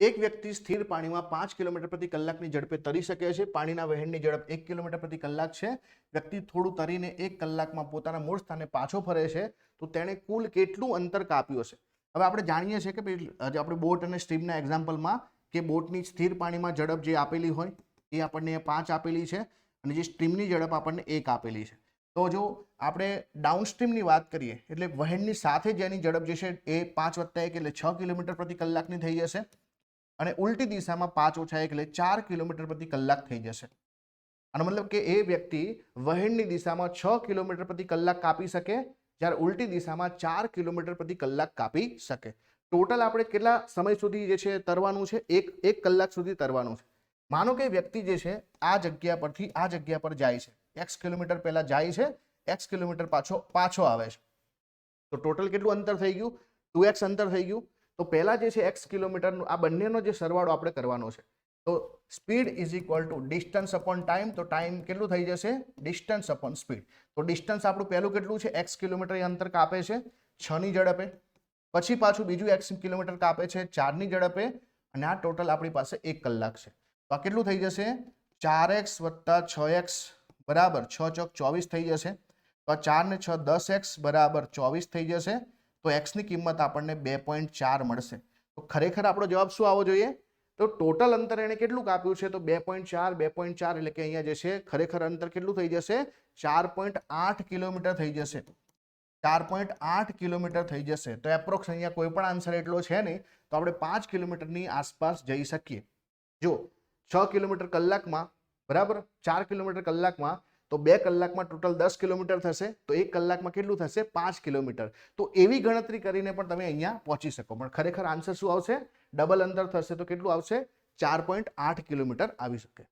એક વ્યક્તિ સ્થિર પાણીમાં 5 કિલોમીટર પ્રતિ કલાકની ઝડપે તરી શકે છે. પાણીના વહેણની ઝડપ 1 કિલોમીટર પ્રતિ કલાક છે. વ્યક્તિ થોડું તરીને 1 કલાકમાં પોતાના મૂળ સ્થાને પાછો ફરે છે તો તેણે કુલ કેટલું અંતર કાપ્યું હશે? હવે આપણે જાણીએ છીએ કે આપણે બોટ અને સ્ટ્રીમના એક્ઝામ્પલમાં કે બોટની સ્થિર પાણીમાં ઝડપ જે આપેલી હોય એ આપણને 5 આપેલી છે અને જે સ્ટ્રીમની ઝડપ આપણને 1 આપેલી છે. તો જો આપણે ડાઉનસ્ટ્રીમની વાત કરીએ એટલે વહેણની સાથે જેની ઝડપ જે છે એ 5 + 1 એટલે 6 કિલોમીટર પ્રતિ કલાકની થઈ જશે અને ઉલટી દિશામાં 5 - 1 એટલે 4 કિલોમીટર પ્રતિ કલાક થઈ જશે. આનો મતલબ કે એ વ્યક્તિ વહેણની દિશામાં 6 કિલોમીટર પ્રતિ કલાક કાપી શકે જ્યારે ઉલટી દિશામાં 4 કિલોમીટર પ્રતિ કલાક કાપી શકે. ટોટલ આપણે કેટલા સમય સુધી જે છે તરવાનું છે? એક કલાક સુધી તરવાનું છે. માનો કે વ્યક્તિ જે છે આ જગ્યા પરથી આ જગ્યા પર જાય છે, x કિલોમીટર પહેલા જાય છે, x કિલોમીટર પાછો આવે છે, તો ટોટલ કેટલું અંતર થઈ ગયું? 2x અંતર થઈ ગયું. તો પહેલા જે છે x કિલોમીટરનું આ બંનેનો જે સરવાળો આપણે કરવાનો છે. તો speed is equal to distance upon time. તો ટાઈમ કેટલું થઈ જશે? Distance upon speed. તો ડિસ્ટન્સ આપણું પહેલું કેટલું છે? x કિલોમીટર અંતર કાપે છે 6 ની ઝડપે, પછી પાછું બીજું x કિલોમીટર કાપે છે 4 ની ઝડપે અને આ ટોટલ આપણી પાસે 1 કલાક છે. તો આ કેટલું થઈ જશે? 4x + 6x બરાબર 6 × 24 થઈ જશે. તો આ 4 ને 6 10x બરાબર 24 થઈ જશે. તો x ની કિંમત આપણને 2.4 મળશે. તો ખરેખર આપણો જવાબ શું આવવો જોઈએ? તો ટોટલ અંતર એને કેટલું કાપ્યું છે? તો 2.4 એટલે કે અહીંયા જે છે ખરેખર અંતર કેટલું થઈ જશે? 4.8 કિલોમીટર થઈ જશે. 4.8 કિલોમીટર થઈ જશે. તો એપ્રોક્સ અહીંયા કોઈ પણ આન્સર એટલો છે નહીં, તો આપણે 5 કિલોમીટરની આસપાસ જઈ શકીએ. જો 6 કિલોમીટર કલાકમાં બરાબર 4 કિલોમીટર કલાકમાં, તો 2 કલાકમાં ટોટલ 10 કિલોમીટર થશે. તો 1 કલાકમાં કેટલું થશે? 5 કિલોમીટર. તો એવી ગણતરી કરીને પણ તમે અહીંયા પહોંચી શકો. પણ ખરેખર આન્સર શું આવશે? ડબલ અંતર થશે તો કેટલું આવશે? 4.8 કિલોમીટર આવી શકે.